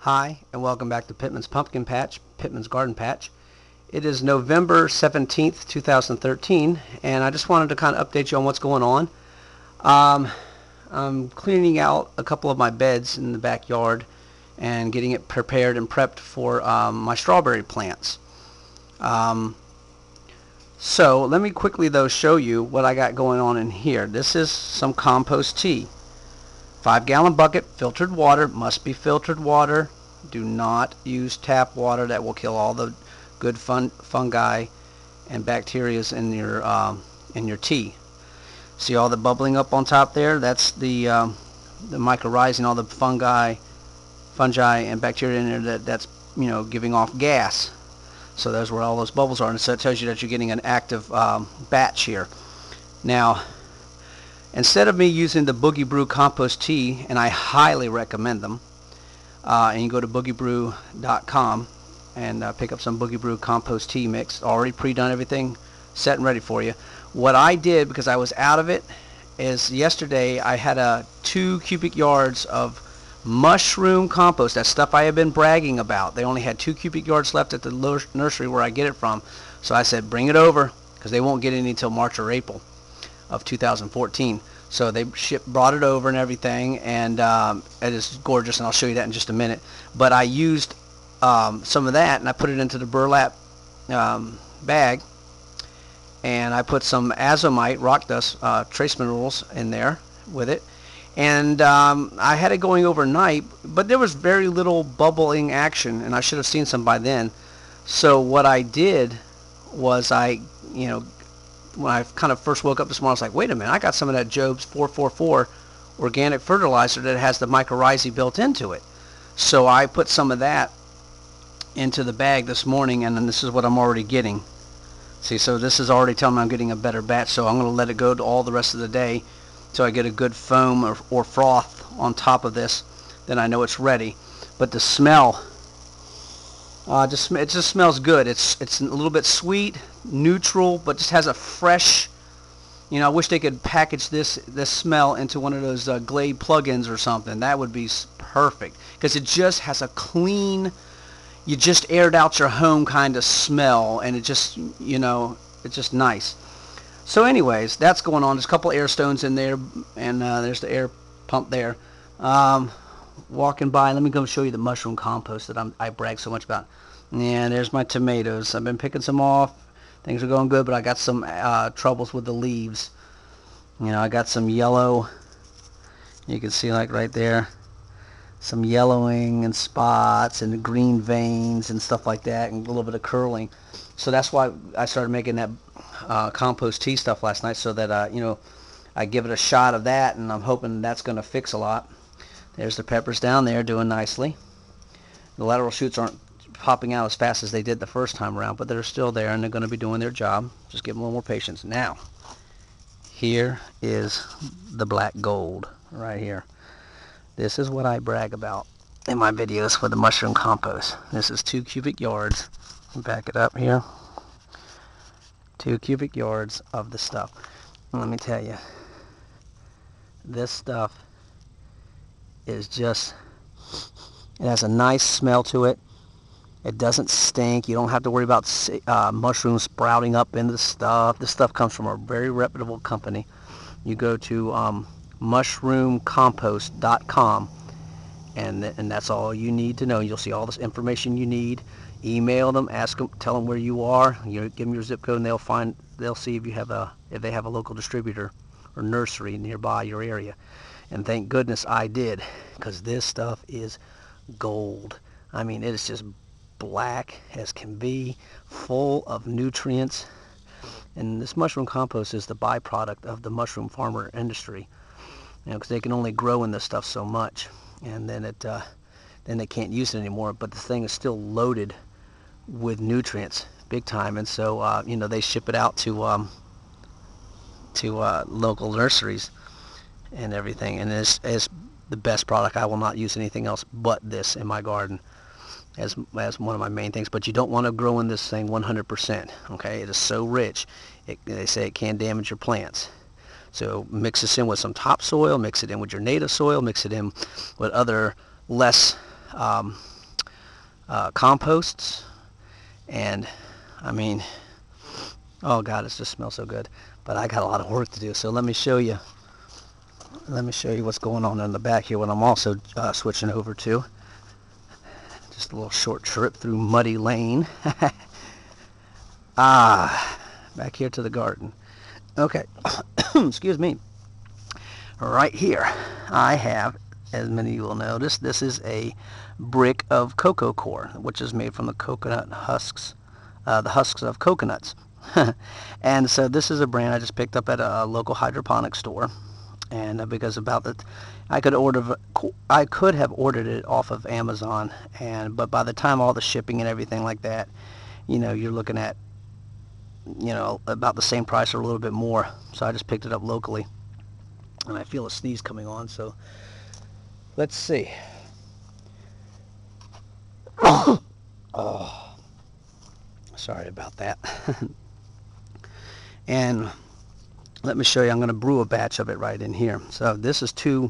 Hi, and welcome back to Pittman's Pumpkin Patch, Pittman's Garden Patch. It is November 17th, 2013, and I just wanted to kind of update you on what's going on. I'm cleaning out a couple of my beds in the backyard and getting it prepared and prepped for my strawberry plants. So let me quickly though show you what I got going on in here. This is some compost tea. 5-gallon bucket, filtered water, must be filtered water. Do not use tap water. That will kill all the good fungi and bacteria in your tea. See all the bubbling up on top there? That's the mycorrhizal, all the fungi and bacteria in there that's giving off gas. So that's where all those bubbles are, and so it tells you that you're getting an active batch here. Now, instead of me using the Boogie Brew compost tea, and I highly recommend them, and you go to boogiebrew.com and pick up some Boogie Brew compost tea mix, already pre-done, everything set and ready for you. What I did, because I was out of it, is yesterday I had 2 cubic yards of mushroom compost, that stuff I have been bragging about. They only had 2 cubic yards left at the nursery where I get it from, so I said bring it over, because they won't get any until March or April of 2014. So they brought it over and everything, and it is gorgeous, and I'll show you that in just a minute. But I used some of that, and I put it into the burlap bag, and I put some azomite, rock dust, trace minerals in there with it. And I had it going overnight, but there was very little bubbling action, and I should have seen some by then. So what I did was when I kind of first woke up this morning, I was like, wait a minute, I got some of that Job's 444 organic fertilizer that has the mycorrhizae built into it. So I put some of that into the bag this morning, and then this is what I'm already getting. See, so this is already telling me I'm getting a better batch, so I'm going to let it go to all the rest of the day till I get a good foam or froth on top of this. Then I know it's ready. But the smell, it just smells good. It's a little bit sweet, neutral, but just has a fresh. I wish they could package this smell into one of those Glade plugins or something. That would be perfect, because it just has a clean, you just aired out your home kind of smell, and it just it's just nice. So anyways, that's going on. There's a couple air stones in there, and there's the air pump there. Walking by, let me go show you the mushroom compost that I brag so much about. Yeah, there's my tomatoes. I've been picking some off. Things are going good, but I got some troubles with the leaves. I got some yellow. You can see, like right there, some yellowing and spots and green veins and stuff like that, and a little bit of curling. So that's why I started making that compost tea stuff last night, so that I give it a shot of that, and I'm hoping that's going to fix a lot. There's the peppers down there doing nicely. The lateral shoots aren't popping out as fast as they did the first time around, but they're still there, and they're going to be doing their job. Just give them a little more patience. Now, here is the black gold right here. This is what I brag about in my videos for the mushroom compost. This is 2 cubic yards. Back it up here. 2 cubic yards of the stuff. And let me tell you, this stuff is just, it has a nice smell to it. It doesn't stink. You don't have to worry about mushrooms sprouting up into the stuff. This stuff comes from a very reputable company. You go to mushroomcompost.com, and that's all you need to know. You'll see all this information you need. Email them, ask them, tell them where you are. Give them your zip code, and they'll see if they have a local distributor or nursery nearby your area. And thank goodness I did, because this stuff is gold. I mean, it is just black as can be, full of nutrients. And this mushroom compost is the byproduct of the mushroom farmer industry, because they can only grow in this stuff so much, and then they can't use it anymore. But the thing is still loaded with nutrients, big time, and so they ship it out to local nurseries and everything. And it's the best product. I will not use anything else but this in my garden as one of my main things. But you don't want to grow in this thing 100%. Okay, it is so rich. They say it can damage your plants. So mix this in with some topsoil, mix it in with your native soil, mix it in with other less composts, and I mean, oh God, it just smells so good. But I got a lot of work to do, so let me show you. Let me show you what's going on in the back here. What I'm also switching over to. Just a little short trip through Muddy Lane. Back here to the garden. Okay, excuse me. Right here, I have, as many of you will notice, this is a brick of cocoa core, which is made from the coconut husks, the husks of coconuts. And so this is a brand I just picked up at a local hydroponic store, and because about that, I could have ordered it off of Amazon, but by the time all the shipping and everything like that, you're looking at about the same price or a little bit more. So I just picked it up locally, and I feel a sneeze coming on, so let's see. Oh, sorry about that. And let me show you. I'm going to brew a batch of it right in here. So this is 2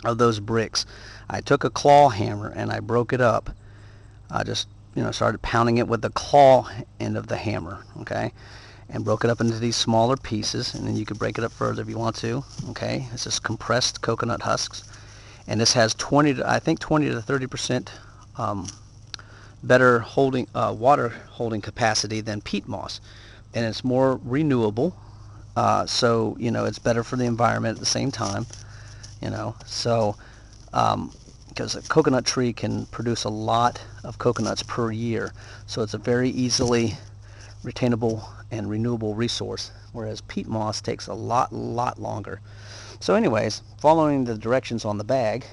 of those bricks. I took a claw hammer and I broke it up. I just started pounding it with the claw end of the hammer, okay, and broke it up into these smaller pieces, and then you could break it up further if you want to. Okay, it's just compressed coconut husks, and this has 20 to 30% better water holding capacity than peat moss, and it's more renewable, so it's better for the environment at the same time, so because a coconut tree can produce a lot of coconuts per year, so it's a very easily retainable and renewable resource, whereas peat moss takes a lot longer. So anyways, following the directions on the bag,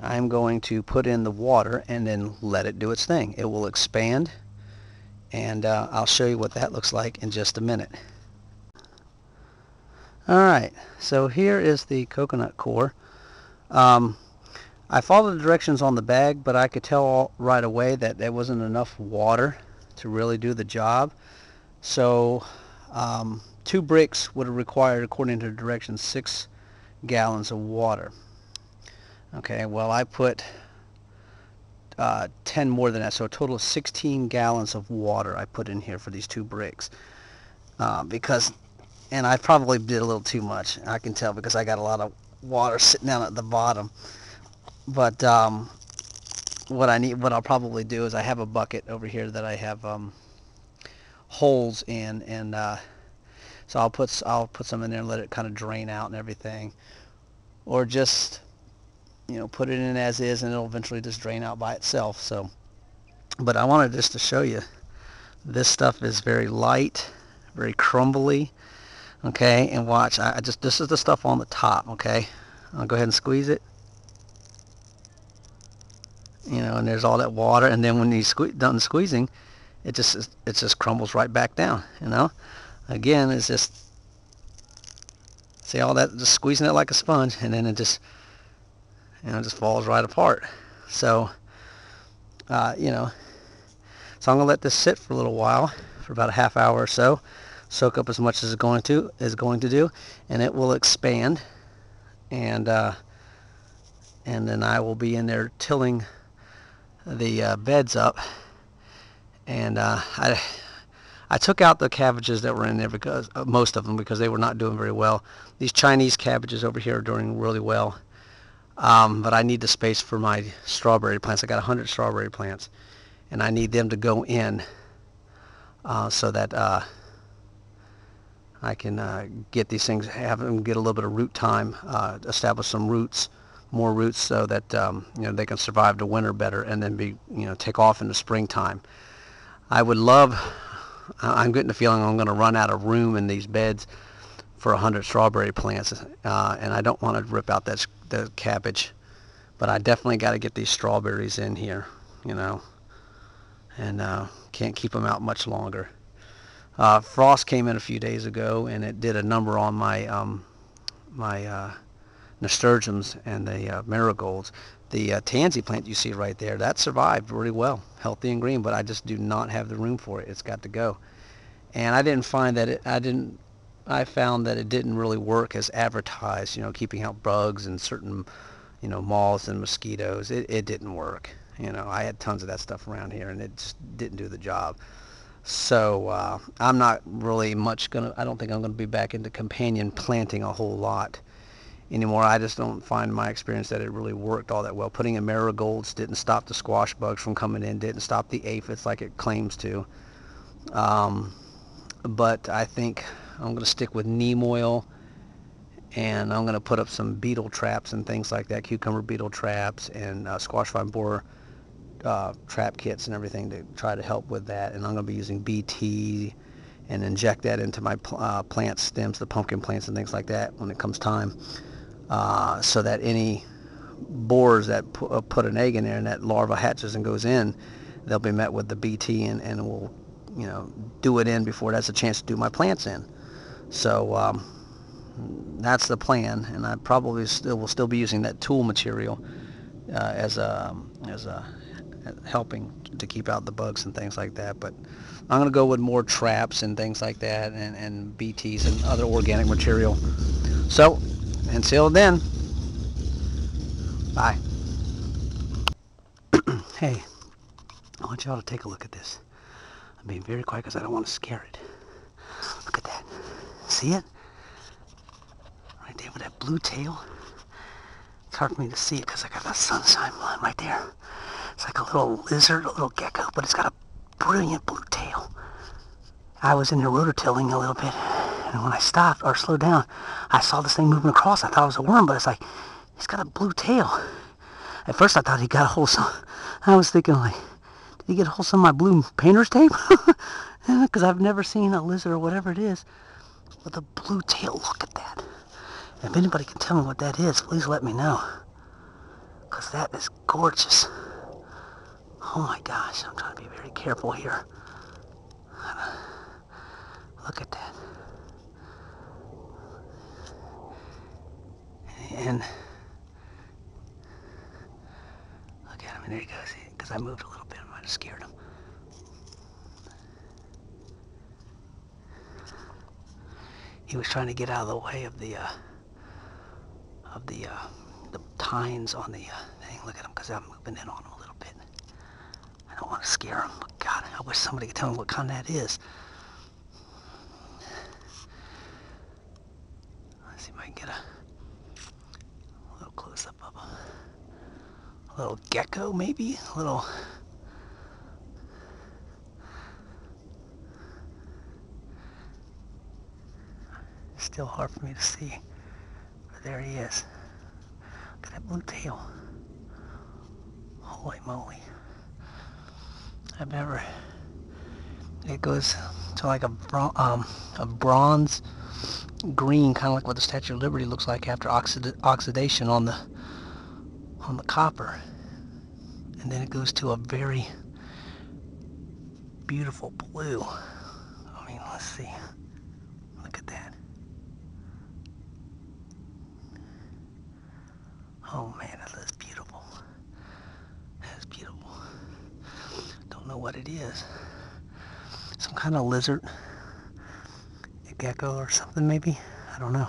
I'm going to put in the water and then let it do its thing. It will expand, and I'll show you what that looks like in just a minute. Alright, so here is the coconut core. I followed the directions on the bag, but I could tell right away that there wasn't enough water to really do the job. So 2 bricks would have required, according to the directions, 6 gallons of water. Okay, well, I put 10 more than that, so a total of 16 gallons of water I put in here for these 2 bricks. And I probably did a little too much, I can tell, because I got a lot of water sitting down at the bottom. But what I'll probably do is I have a bucket over here that I have holes in, and so I'll put some in there and let it kind of drain out and everything, or just put it in as is, and it'll eventually just drain out by itself. So, but I wanted just to show you, this stuff is very light, very crumbly. Okay, and watch, this is the stuff on the top. Okay, I'll go ahead and squeeze it. And there's all that water, and then when you done squeezing, it just crumbles right back down. Again, it's just, see all that, just squeezing it like a sponge, and then it just just falls right apart. So so I'm gonna let this sit for a little while, for about a half hour or so, soak up as much as it's going to do, and it will expand, and then I will be in there tilling the beds up, and I took out the cabbages that were in there, because most of them, because they were not doing very well. These Chinese cabbages over here are doing really well, but I need the space for my strawberry plants. I got 100 strawberry plants, and I need them to go in so that I can get these things, have them get a little bit of root time, establish some roots, more roots, so that they can survive the winter better, and then take off in the springtime. I'm getting the feeling I'm going to run out of room in these beds for 100 strawberry plants, and I don't want to rip out the cabbage, but I definitely got to get these strawberries in here, and can't keep them out much longer. Frost came in a few days ago, and it did a number on my nasturtiums and the marigolds. The tansy plant you see right there, that survived really well, healthy and green, but I just do not have the room for it. It's got to go. And I didn't find that I found that it didn't really work as advertised, keeping out bugs and certain, moths and mosquitoes. It didn't work. You know, I had tons of that stuff around here, and it just didn't do the job. So I'm not really much I don't think I'm gonna be back into companion planting a whole lot anymore. I just don't find my experience that it really worked all that well. Putting in marigolds didn't stop the squash bugs from coming in, didn't stop the aphids like it claims to. But I think I'm going to stick with neem oil, and I'm going to put up some beetle traps and things like that, cucumber beetle traps and squash vine borer trap kits and everything to try to help with that. And I'm going to be using BT and inject that into my plant stems, the pumpkin plants and things like that when it comes time, so that any borers that put an egg in there and that larva hatches and goes in, they'll be met with the BT and will, you know, do it in before it has a chance to do my plants in. So that's the plan, and I probably will still be using that tool material as a helping to keep out the bugs and things like that. But I'm going to go with more traps and things like that, and BTs and other organic material. So until then, bye. Hey, I want y'all to take a look at this. I'm being very quiet because I don't want to scare it. Look at that. See it? Right there with that blue tail. It's hard for me to see it because I got that sunshine line right there. It's like a little lizard, a little gecko, but it's got a brilliant blue tail. I was in there rototilling a little bit, and when I stopped or slowed down, I saw this thing moving across. I thought it was a worm, but it's like, he's got a blue tail. At first I thought he got a hold of some, I was thinking like, did he get a hold of some of my blue painter's tape? Because I've never seen a lizard or whatever it is with a blue tail. Look at that. If anybody can tell me what that is, please let me know. Because that is gorgeous. Oh my gosh, I'm trying to be very careful here. Look at that. And look at him, and there he goes. Because I moved a little bit, I might have scared him. He was trying to get out of the way of the tines on the thing. Look at him, because I'm moving in on him a little bit. I don't want to scare him, but God, I wish somebody could tell me what kind that is. Let's see if I can get a little close-up of him. A little gecko, maybe? A little... Still hard for me to see. But there he is. Look at that blue tail. Holy moly. I've never... It goes to like a bronze green, kind of like what the Statue of Liberty looks like after oxidation on the copper. And then it goes to a very beautiful blue. I mean, let's see. Look at that. Oh man, that is beautiful. That is beautiful. Don't know what it is. Some kind of lizard. A gecko or something maybe. I don't know.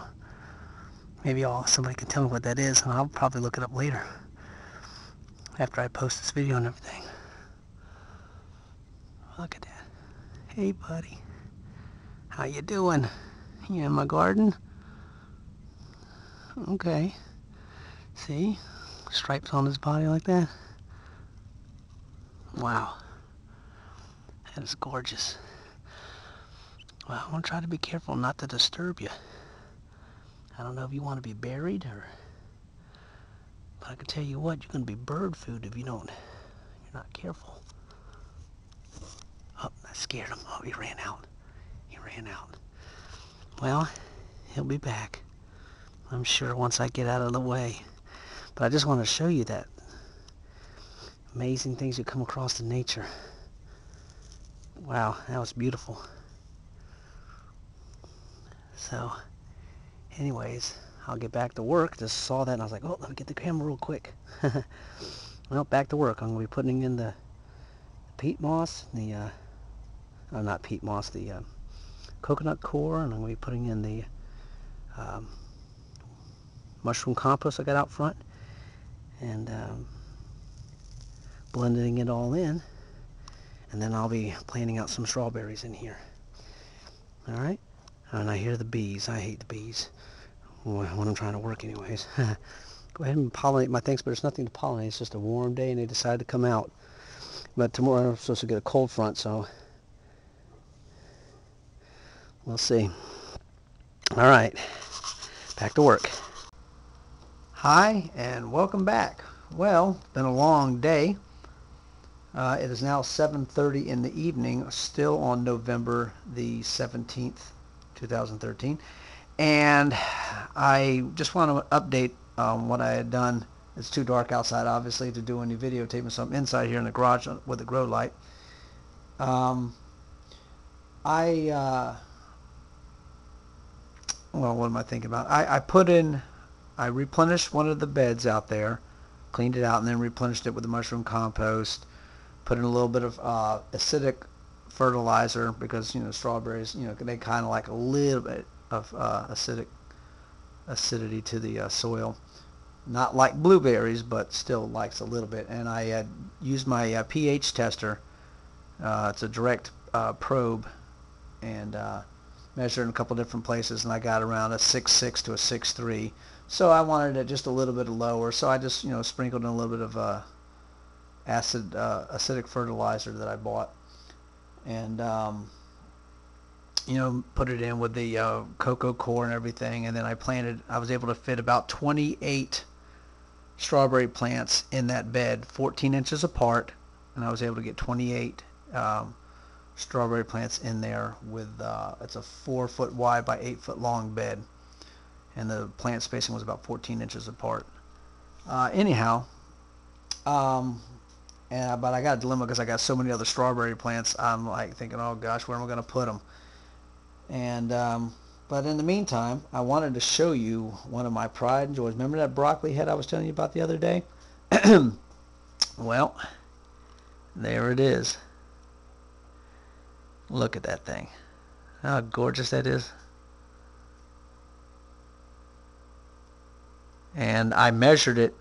Maybe somebody can tell me what that is, and I'll probably look it up later. After I post this video and everything. Look at that. Hey buddy. How you doing? You in my garden? Okay. See? Stripes on his body like that. Wow. That is gorgeous. Well, I'm going to try to be careful not to disturb you. I don't know if you want to be buried or... But I can tell you what, you're going to be bird food if you're not careful. Oh, I scared him. Oh, he ran out. He ran out. Well, he'll be back, I'm sure, once I get out of the way. But I just want to show you that amazing things you come across in nature. Wow, that was beautiful. So, anyways, I'll get back to work. Just saw that and I was like, oh, let me get the camera real quick. Well, back to work. I'm going to be putting in the peat moss, not peat moss, the coconut coir, and I'm going to be putting in the mushroom compost I got out front. And blending it all in, and then I'll be planting out some strawberries in here. Alright? And I hear the bees. I hate the bees when I'm trying to work anyways. Go ahead and pollinate my things, but there's nothing to pollinate. It's just a warm day and they decided to come out. But tomorrow I'm supposed to get a cold front, so we'll see. Alright, back to work. Hi, and welcome back. Well, it's been a long day. It is now 7:30 in the evening, still on November the 17th, 2013. And I just want to update what I had done. It's too dark outside, obviously, to do any videotaping, so I'm inside here in the garage with a grow light. Well, what am I thinking about? I replenished one of the beds out there, cleaned it out, and then replenished it with the mushroom compost. Put in a little bit of acidic fertilizer because, you know, strawberries, you know, they kind of like a little bit of acidity to the soil. Not like blueberries, but still likes a little bit. And I had used my pH tester. It's a direct probe, and measured in a couple different places, and I got around a 6.6 to a 6.3. So I wanted it just a little bit lower. So I just, you know, sprinkled in a little bit of acidic fertilizer that I bought, and you know, put it in with the cocoa core and everything, and then I was able to fit about 28 strawberry plants in that bed, 14 inches apart, and I was able to get 28 strawberry plants in there with it's a 4-foot wide by 8-foot long bed, and the plant spacing was about 14 inches apart. Anyhow, but I got a dilemma because I got so many other strawberry plants. I'm like thinking, oh gosh, where am I going to put them? And but in the meantime, I wanted to show you one of my pride and joys. Remember that broccoli head I was telling you about the other day? Well, there it is. Look at that thing. How gorgeous that is. And I measured it,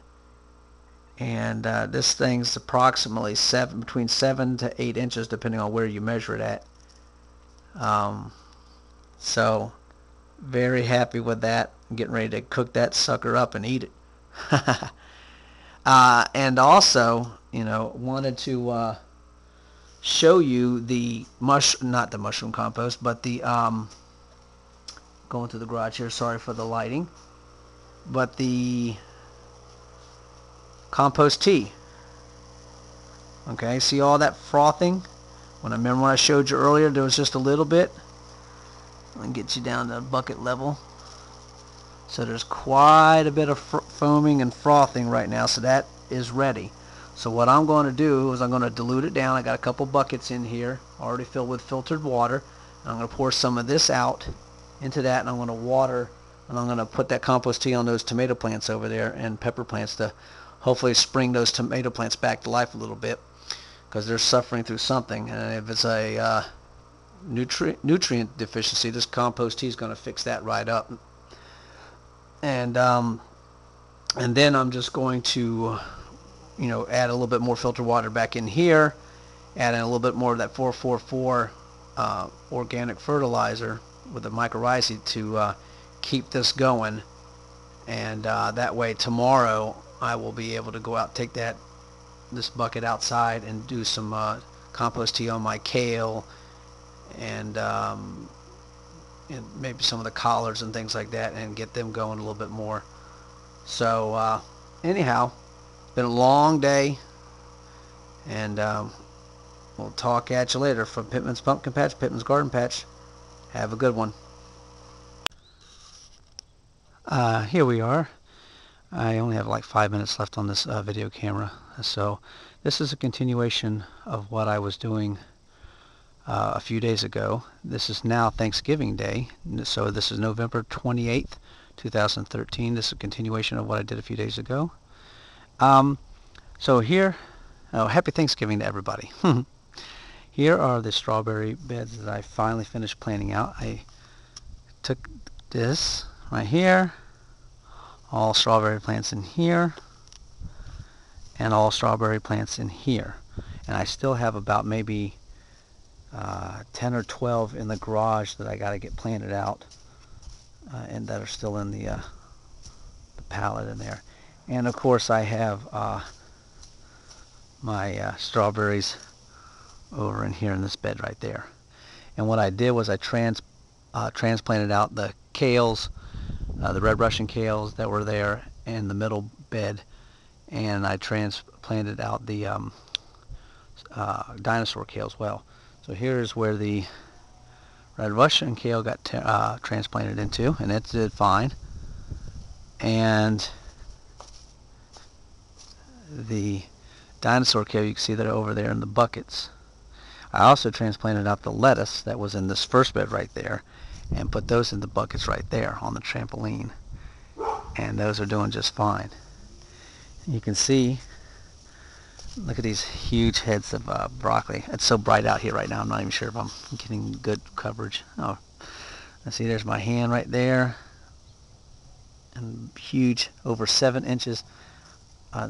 and this thing's approximately between 7 to 8 inches, depending on where you measure it at. So very happy with that. I'm getting ready to cook that sucker up and eat it. And also, you know, wanted to show you the not the mushroom compost, but the going to the garage here, sorry for the lighting, but the compost tea. Okay, see all that frothing? Remember when I showed you earlier, there was just a little bit. I'm going to get you down to bucket level. So there's quite a bit of foaming and frothing right now, so that is ready. So what I'm going to do is I'm going to dilute it down. I got a couple buckets in here already filled with filtered water. And I'm going to pour some of this out into that, and I'm going to water, and I'm going to put that compost tea on those tomato plants over there and pepper plants to hopefully spring those tomato plants back to life a little bit, because they're suffering through something. And if it's a nutrient deficiency, this compost tea is going to fix that right up. And then I'm just going to, you know, add a little bit more filtered water back in here, add in a little bit more of that 444 organic fertilizer with the mycorrhizae to keep this going. And that way tomorrow I will be able to go out, take this bucket outside and do some compost tea on my kale and maybe some of the collards and things like that, and get them going a little bit more. So anyhow, been a long day, and we'll talk at you later from Pittman's Pumpkin Patch, Pittman's Garden Patch. Have a good one. Here we are. I only have like 5 minutes left on this video camera, so this is a continuation of what I was doing a few days ago. This is now Thanksgiving Day, so this is November 28th, 2013. This is a continuation of what I did a few days ago. So here, happy Thanksgiving to everybody. Here are the strawberry beds that I finally finished planting out. I took this right here, all strawberry plants in here, and all strawberry plants in here. And I still have about maybe 10 or 12 in the garage that I got to get planted out, and that are still in the pallet in there. And of course I have my strawberries over in here in this bed right there. And what I did was I transplanted out the kales, the red Russian kales that were there in the middle bed, and I transplanted out the dinosaur kale as well. So here's where the red Russian kale got transplanted into, and it did fine. And the dinosaur kale, you can see that over there in the buckets. I also transplanted out the lettuce that was in this first bed right there, and put those in the buckets right there on the trampoline, and those are doing just fine. You can see, look at these huge heads of broccoli. It's so bright out here right now, I'm not even sure if I'm getting good coverage. Oh, let's see, there's my hand right there, and huge, over 7 inches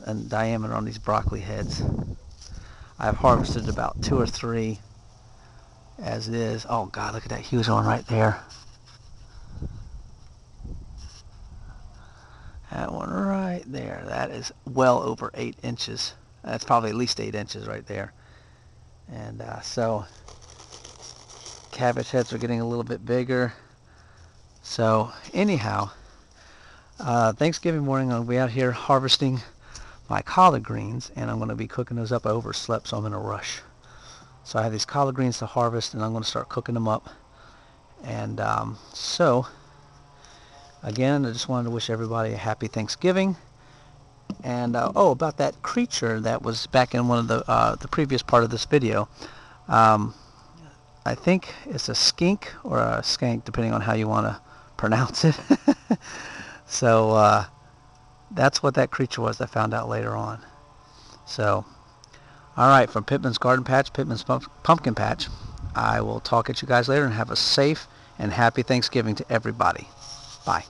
in diameter on these broccoli heads. I've harvested about 2 or 3 as it is. Oh God, look at that huge one right there. That one right there, that is well over 8 inches. That's probably at least 8 inches right there. And so cabbage heads are getting a little bit bigger. So anyhow, Thanksgiving morning I'll be out here harvesting my collard greens, and I'm going to be cooking those up. I overslept, so I'm in a rush. So I have these collard greens to harvest, and I'm going to start cooking them up. And so again, I just wanted to wish everybody a happy Thanksgiving. And oh, about that creature that was back in one of the previous part of this video, I think it's a skink or a skank, depending on how you want to pronounce it. So that's what that creature was. I found out later on. So, all right, from Pittman's Garden Patch, Pittman's Pumpkin Patch, I will talk at you guys later, and have a safe and happy Thanksgiving to everybody. Bye.